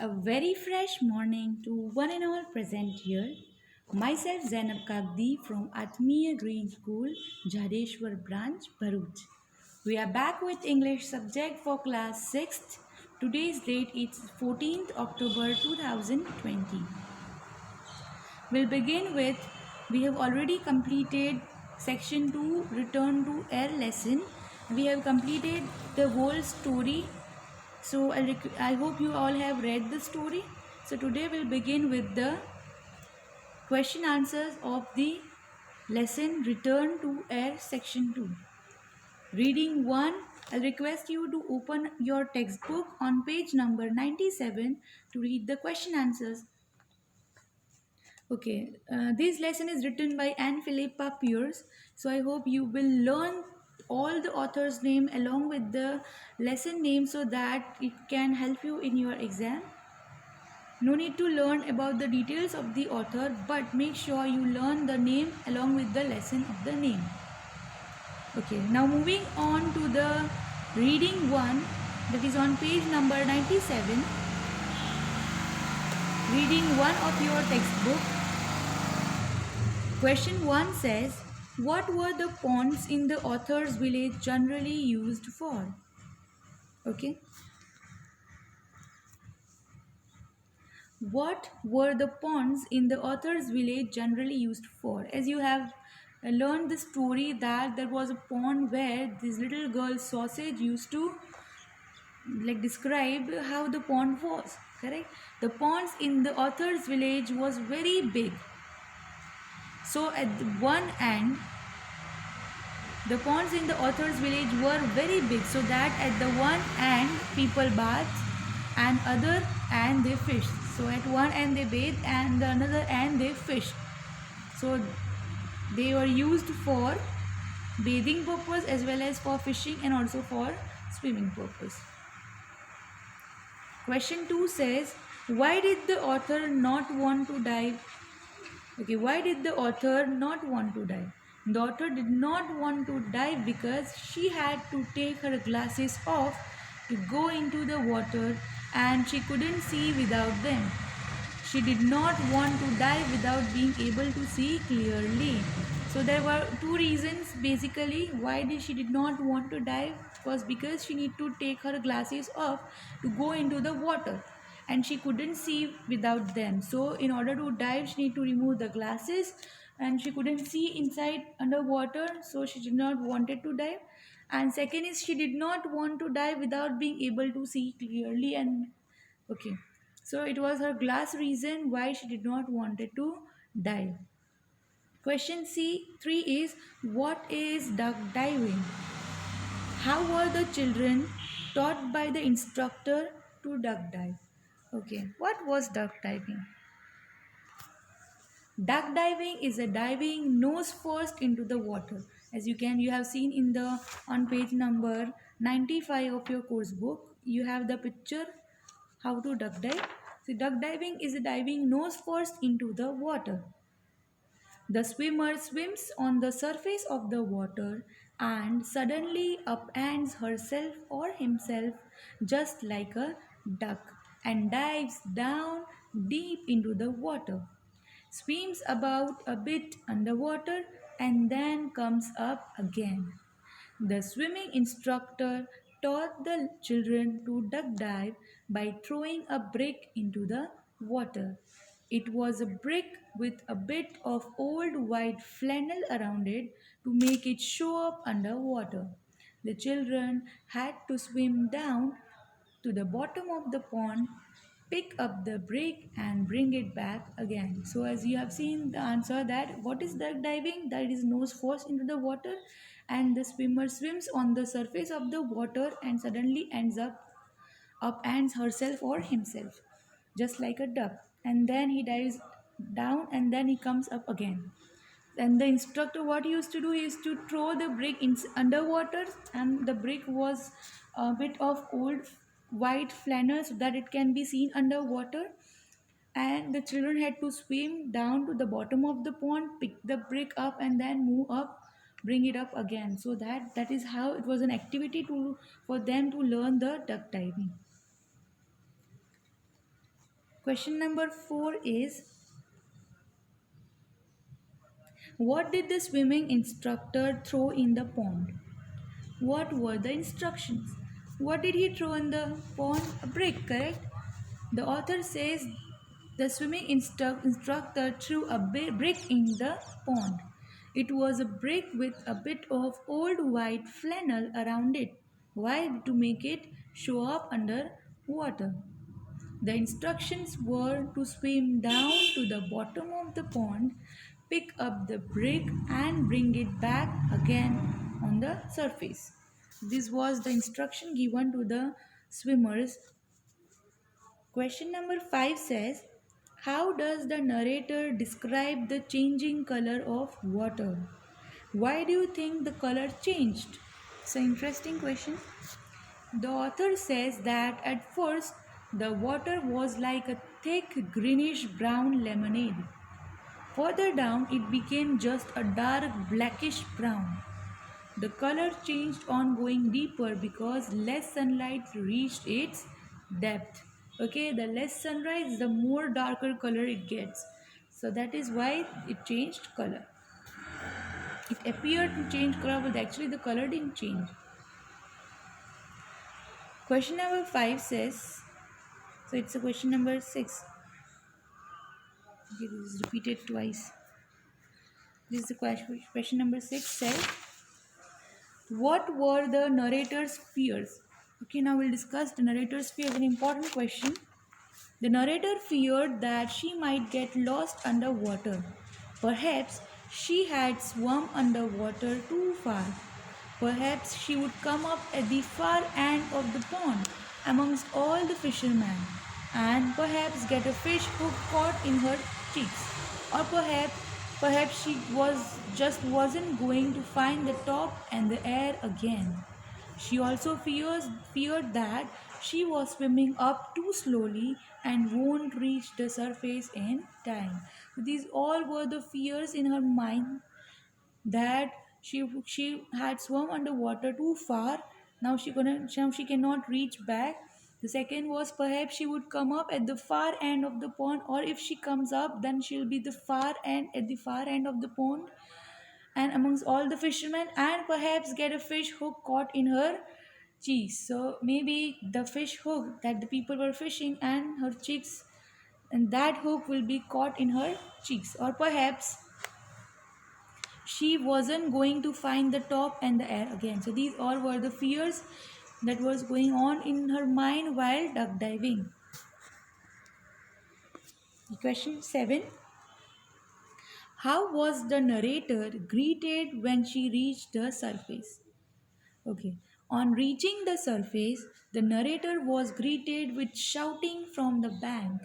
A very fresh morning to one and all present here. Myself Zainab Kagdi from Atmiya Green School, Jadeshwar branch, Bharuch. We are back with English subject for class 6th. Today's date is 14th October 2020. We'll begin with, we have already completed section 2 return to air lesson. We have completed the whole story. So I hope you all have read the story. So today we'll begin with the question answers of the lesson return to air section 2. Reading 1, I'll request you to open your textbook on page number 97 to read the question answers. Okay, this lesson is written by Anne Philippa Pierce. So I hope you will learn all the author's name along with the lesson name so that it can help you in your exam. No need to learn about the details of the author, but make sure you learn the name along with the lesson of the name. Okay, now moving on to the reading 1, that is on page number 97. Reading 1 of your textbook. Question 1 says, what were the ponds in the author's village generally used for? Okay. What were the ponds in the author's village generally used for? As you have learned the story that there was a pond where this little girl Sausage used to describe how the pond was, correct? The ponds in the author's village was very big. So at the one end, the ponds in the author's village were very big, so that at the one end people bathed and other end they fished. So at one end they bathed and the another end they fished. So they were used for bathing purpose as well as for fishing and also for swimming purpose. Question 2 says, why did the author not want to dive? Okay, why did the author not want to dive? The author did not want to dive because she had to take her glasses off to go into the water and she couldn't see without them. She did not want to dive without being able to see clearly. So there were two reasons basically why she did not want to dive. Was because she need to take her glasses off to go into the water and she couldn't see without them. So in order to dive she need to remove the glasses and she couldn't see inside underwater, so she did not wanted to dive. And second is she did not want to dive without being able to see clearly. And okay, so it was her glass reason why she did not wanted to dive. Question C3 is, what is duck diving? How were the children taught by the instructor to duck dive? Okay, what was duck diving? Duck diving is a diving nose first into the water. As you have seen in the on page number 95 of your course book, you have the picture how to duck dive. So duck diving is a diving nose first into the water. The swimmer swims on the surface of the water and suddenly upends herself or himself just like a duck and dives down deep into the water, swims about a bit underwater and then comes up again. The swimming instructor taught the children to duck dive by throwing a brick into the water. It was a brick with a bit of old white flannel around it to make it show up underwater. The children had to swim down to the bottom of the pond, pick up the brick and bring it back again. So as you have seen the answer, that what is duck diving? That is nose first into the water and the swimmer swims on the surface of the water and suddenly ends herself or himself just like a duck, and then he dives down and then he comes up again. And the instructor, what he used to do is to throw the brick in underwater, and the brick was a bit of old white flannel so that it can be seen underwater. And the children had to swim down to the bottom of the pond, pick the brick up and then move up, bring it up again. So that is how it was an activity to for them to learn the duck diving. Question number 4 is, what did the swimming instructor throw in the pond? What were the instructions? What did he throw in the pond? A brick, correct? The author says the swimming instructor threw a brick in the pond. It was a brick with a bit of old white flannel around it. Why? To make it show up under water. The instructions were to swim down to the bottom of the pond, pick up the brick, and bring it back again on the surface. This was the instruction given to the swimmers. Question number 5 says, how does the narrator describe the changing color of water? Why do you think the color changed? It's an interesting question. The author says that at first the water was like a thick greenish brown lemonade. Further down it became just a dark blackish brown. The color changed on going deeper because less sunlight reached its depth. Okay, the less sunrise, the more darker color it gets. So that is why it changed color. It appeared to change color, but actually the color didn't change. Question number 5 says, so it's a question number 6. Okay, this is repeated twice. This is the question number 6 says, what were the narrator's fears? Okay, now we'll discuss the narrator's fears. An important question. The narrator feared that she might get lost underwater. Perhaps she had swum underwater too far. Perhaps she would come up at the far end of the pond amongst all the fishermen and perhaps get a fish hook caught in her cheeks. Or perhaps she wasn't going to find the top and the air again. She also feared that she was swimming up too slowly and won't reach the surface in time. These all were the fears in her mind, that she had swum underwater too far. Now she cannot reach back. The second was perhaps she would come up at the far end of the pond, or if she comes up, then she'll be the far end of the pond and amongst all the fishermen, and perhaps get a fish hook caught in her cheeks. So maybe the fish hook that the people were fishing and her cheeks, and that hook will be caught in her cheeks. Or perhaps she wasn't going to find the top and the air again. So these all were the fears that was going on in her mind while duck diving. Question 7. How was the narrator greeted when she reached the surface? Okay. On reaching the surface, the narrator was greeted with shouting from the bank.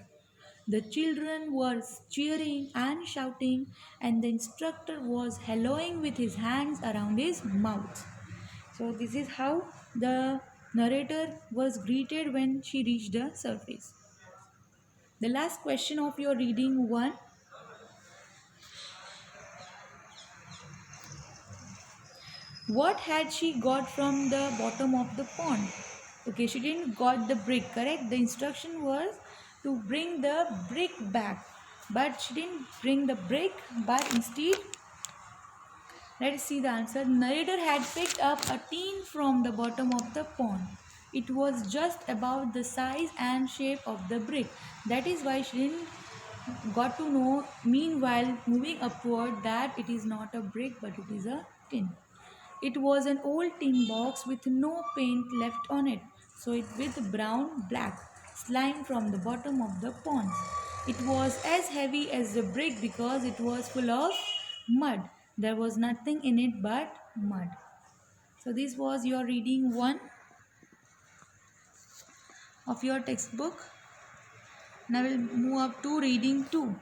The children were cheering and shouting, and the instructor was hallooing with his hands around his mouth. So this is how the narrator was greeted when she reached the surface. The last question of your reading 1. What had she got from the bottom of the pond? Okay, she didn't got the brick, correct? The instruction was to bring the brick back, but she didn't bring the brick, but instead, let's see the answer. Narrator had picked up a tin from the bottom of the pond. It was just about the size and shape of the brick. That is why she didn't got to know, meanwhile moving upward, that it is not a brick but it is a tin. It was an old tin box with no paint left on it, so it with black slime from the bottom of the pond. It was as heavy as the brick because it was full of mud. There was nothing in it but mud. So this was your reading 1 of your textbook. Now we'll move up to reading 2.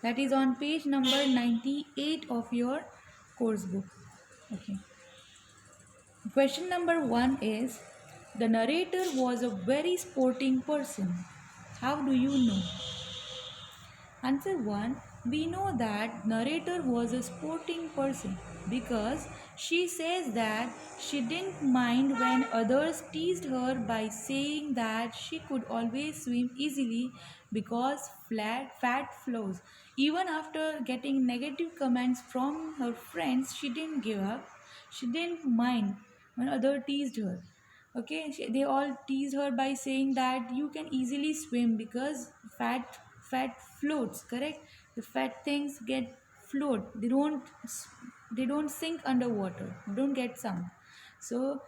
That is on page number 98 of your course book. Okay. Question number 1 is, the narrator was a very sporting person. How do you know? Answer 1. We know that narrator was a sporting person because she says that she didn't mind when others teased her by saying that she could always swim easily because fat flows. Even after getting negative comments from her friends, she didn't give up. She didn't mind when others teased her. Okay, they all teased her by saying that you can easily swim because fat floats. Correct, the fat things get float, they don't sink underwater, don't get sunk. So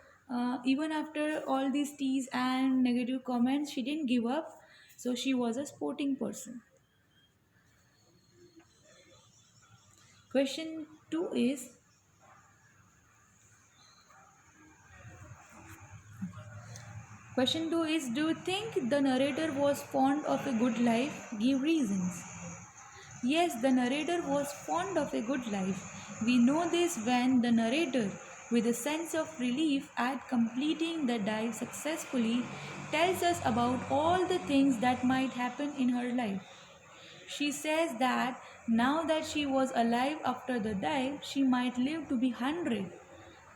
even after all these teas and negative comments, she didn't give up. So she was a sporting person. Question 2 is, do you think the narrator was fond of a good life? Give reasons. Yes, the narrator was fond of a good life. We know this when the narrator, with a sense of relief at completing the dive successfully, tells us about all the things that might happen in her life. She says that now that she was alive after the dive, she might live to be 100.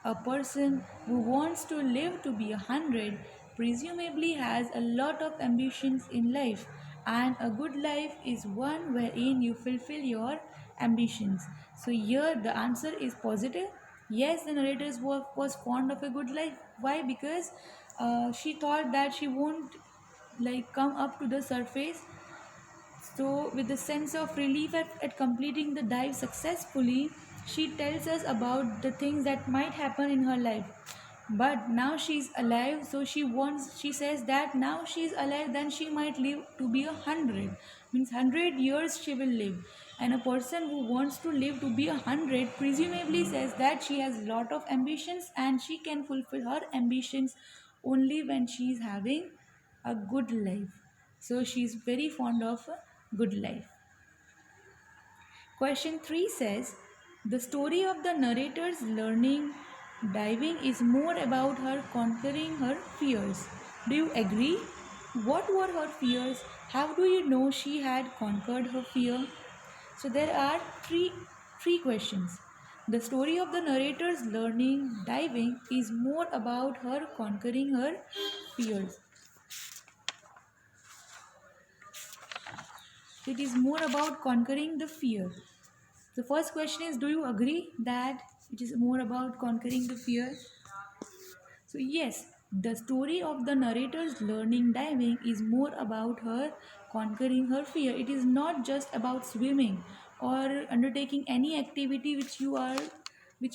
A person who wants to live to be 100 presumably has a lot of ambitions in life, and a good life is one wherein you fulfill your ambitions. So, here the answer is positive. Yes, the narrator was fond of a good life. Why? Because she thought that she won't like come up to the surface. So, with a sense of relief at completing the dive successfully, she tells us about the things that might happen in her life. But now she's alive, so she says that now she's alive, then she might live to be 100. Means 100 years she will live. And a person who wants to live to be 100 presumably says that she has lot of ambitions and she can fulfill her ambitions only when she is having a good life. So she's very fond of a good life. Question 3 says, the story of the narrator's learning diving is more about her conquering her fears. Do you agree? What were her fears? How do you know she had conquered her fear? So there are three questions. The story of the narrator's learning diving is more about her conquering her fears. It is more about conquering the fear. The first question is, do you agree that it is more about conquering the fear? So, yes, the story of the narrator's learning diving is more about her conquering her fear. It is not just about swimming or undertaking any activity which you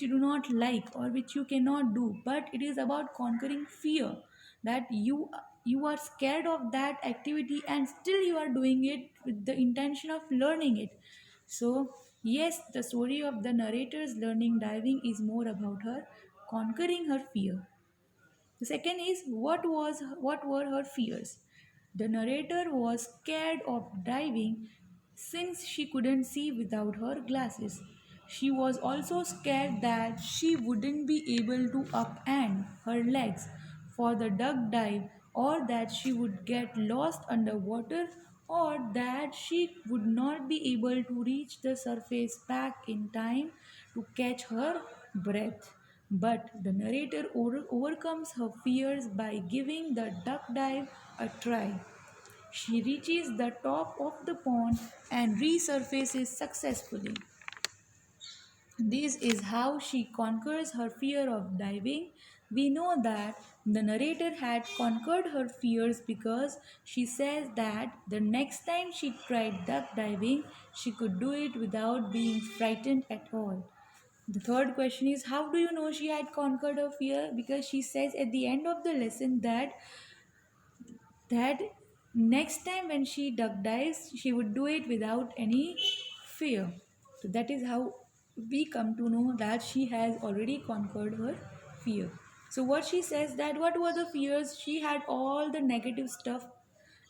do not like or which you cannot do, but it is about conquering fear, that you are scared of that activity and still you are doing it with the intention of learning it. So, yes, the story of the narrator's learning diving is more about her conquering her fear. The second is, what were her fears? The narrator was scared of diving since she couldn't see without her glasses. She was also scared that she wouldn't be able to upend her legs for the duck dive, or that she would get lost underwater, or that she would not be able to reach the surface back in time to catch her breath. But the narrator overcomes her fears by giving the duck dive a try. She reaches the top of the pond and resurfaces successfully. This is how she conquers her fear of diving. We know that the narrator had conquered her fears because she says that the next time she tried duck diving, she could do it without being frightened at all. The third question is, how do you know she had conquered her fear? Because she says at the end of the lesson that next time when she duck dives, she would do it without any fear. So that is how we come to know that she has already conquered her fear. So what she says, that what were the fears? She had all the negative stuff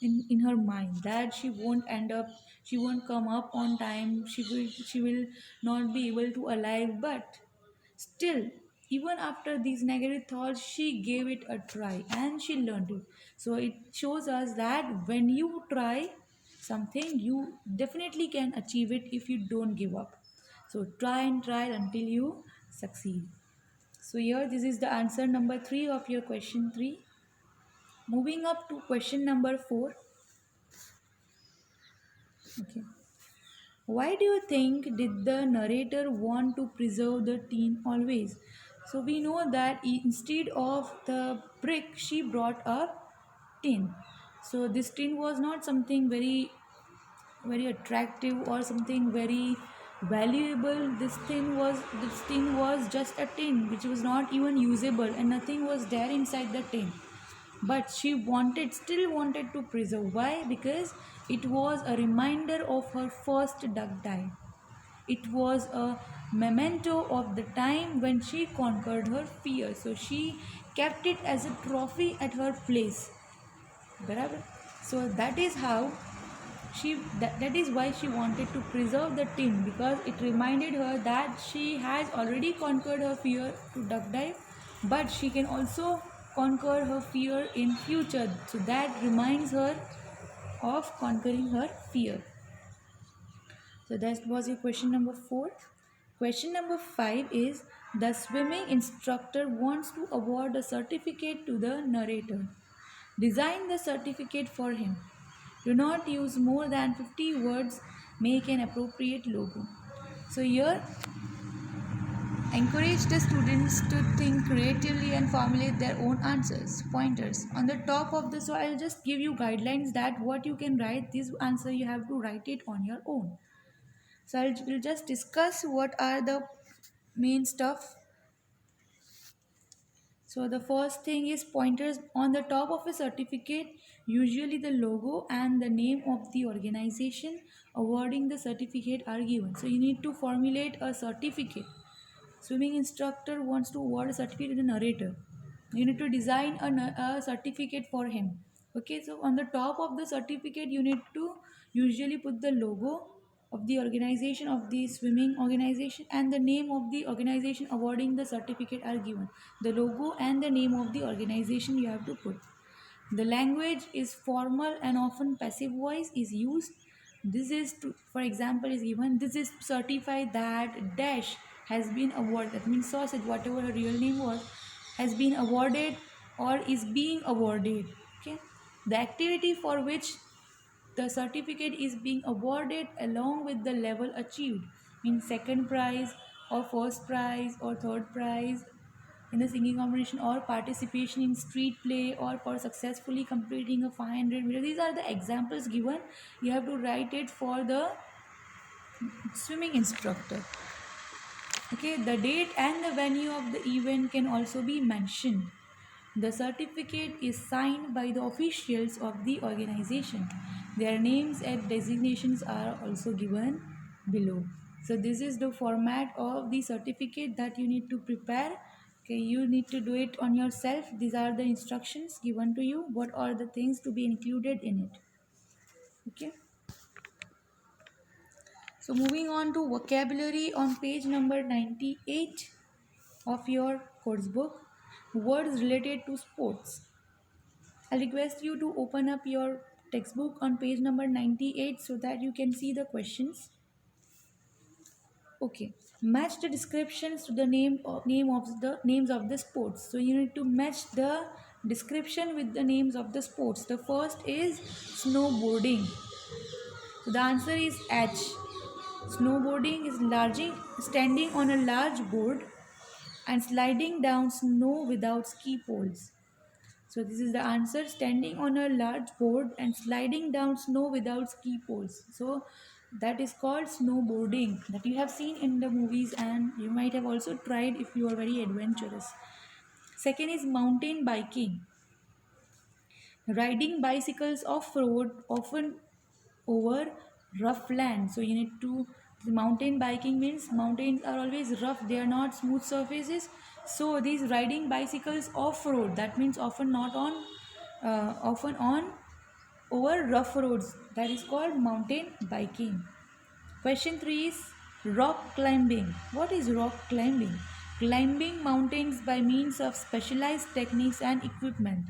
in her mind, that she won't come up on time, she will not be able to alive. But still, even after these negative thoughts, she gave it a try and she learned it. So it shows us that when you try, something, you definitely can achieve it if you don't give up. So try and try until you succeed. So here this is the answer number 3 of your question 3. Moving up to question number 4. Okay. Why do you think did the narrator want to preserve the tin always? So we know that instead of the brick, she brought a tin. So this tin was not something very attractive or something very valuable. This tin was just a tin which was not even usable, and nothing was there inside the tin, but she still wanted to preserve. Why? Because it was a reminder of her first duck dive. It was a memento of the time when she conquered her fear, so she kept it as a trophy at her place. Barabar? So that is how that is why she wanted to preserve the tin, because it reminded her that she has already conquered her fear to duck dive, but she can also conquer her fear in future. So that reminds her of conquering her fear. So that was your question number 4. Question number 5 is, the swimming instructor wants to award a certificate to the narrator. Design the certificate for him. Do not use more than 50 words. Make an appropriate logo. So here, encourage the students to think creatively and formulate their own answers. Pointers. On the top of this, so I'll just give you guidelines that what you can write. This answer you have to write it on your own. So we'll just discuss what are the main stuff. So the first thing is pointers. On the top of a certificate, usually the logo and the name of the organization awarding the certificate are given. So you need to formulate a certificate. Swimming instructor wants to award a certificate to the narrator. You need to design a certificate for him. Okay, so on the top of the certificate, you need to usually put the logo of the organization of the swimming organization, and the name of the organization awarding the certificate are given. The logo and the name of the organization you have to put. The language is formal and often passive voice is used. This is to, for example, is given, this is certified that dash has been awarded. That means sausage, whatever her real name was, has been awarded or is being awarded. Okay. The activity for which the certificate is being awarded along with the level achieved, means second prize or first prize or third prize in the singing competition, or participation in street play, or for successfully completing a 500 meter. These are the examples given. You have to write it for the swimming instructor. Okay, the date and the venue of the event can also be mentioned. The certificate is signed by the officials of the organization. Their names and designations are also given below. So this is the format of the certificate that you need to prepare. Okay, you need to do it on yourself. These are the instructions given to you. What are the things to be included in it? Okay. So moving on to vocabulary on page number 98 of your course book. Words related to sports. I'll request you to open up your textbook on page number 98 so that you can see the questions. Okay. Match the descriptions to the name of the names of the sports. So you need to match the description with the names of the sports. The first is snowboarding. So the answer is H. Snowboarding is standing on a large board and sliding down snow without ski poles. So this is the answer, standing on a large board and sliding down snow without ski poles. So that is called snowboarding, that you have seen in the movies and you might have also tried if you are very adventurous. Second is mountain biking. Riding bicycles off-road, often over rough land. So you need to, mountain biking means mountains are always rough, they are not smooth surfaces. So these riding bicycles off-road, that means often on over rough roads, that is called mountain biking. Question 3 is rock climbing. What is rock climbing? Climbing mountains by means of specialized techniques and equipment.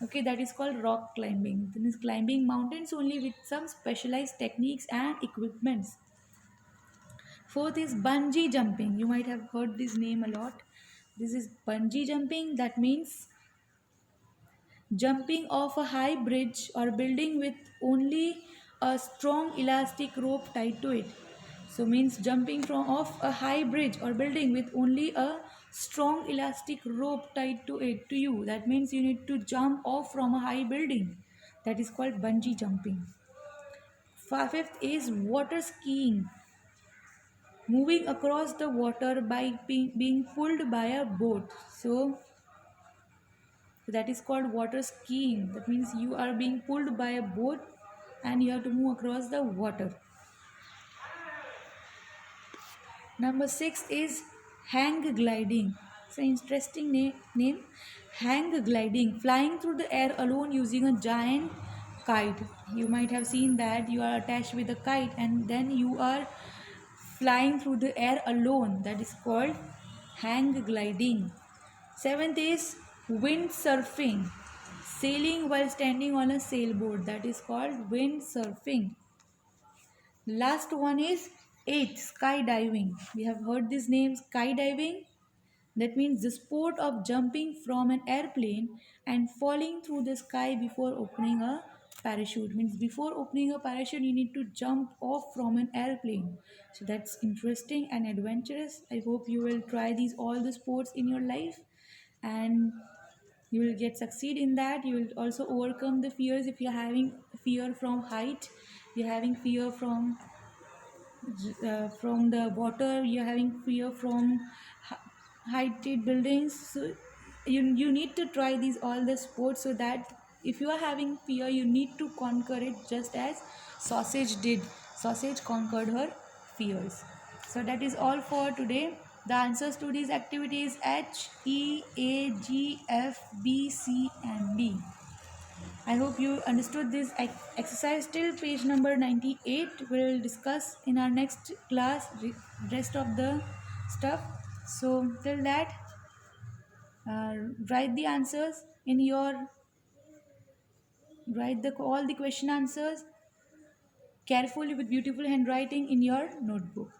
Okay, that is called rock climbing. That means climbing mountains only with some specialized techniques and equipments. Fourth is bungee jumping. You might have heard this name a lot. This is bungee jumping. That means jumping off a high bridge or building with only a strong elastic rope tied to it. So means jumping from off a high bridge or building with only a strong elastic rope tied to it to you. That means you need to jump off from a high building. That is called bungee jumping. Fifth is water skiing, moving across the water by being pulled by a boat. So that is called water skiing. That means you are being pulled by a boat and you have to move across the water. Number 6 is hang gliding. It's an interesting name. Hang gliding, flying through the air alone using a giant kite. You might have seen that you are attached with a kite and then you are flying through the air alone. That is called hang gliding. Seventh is windsurfing, sailing while standing on a sailboat. That is called windsurfing. Last one is eighth, skydiving. We have heard this name, skydiving. That means the sport of jumping from an airplane and falling through the sky before opening a parachute. Means before opening a parachute, you need to jump off from an airplane. So that's interesting and adventurous. I hope you will try these all the sports in your life, and you will get succeed in that. You will also overcome the fears. If you're having fear from height, you're having fear from the water, you're having fear from heighted buildings, so you need to try these all the sports, so that if you are having fear, you need to conquer it, just as sausage did. Sausage conquered her fears. So that is all for today. The answers to these activities: H, E, A, G, F, B, C and D. I hope you understood this exercise till page number 98. We'll discuss in our next class rest of the stuff. So till that, write the answers in your write the all the question answers carefully with beautiful handwriting in your notebook.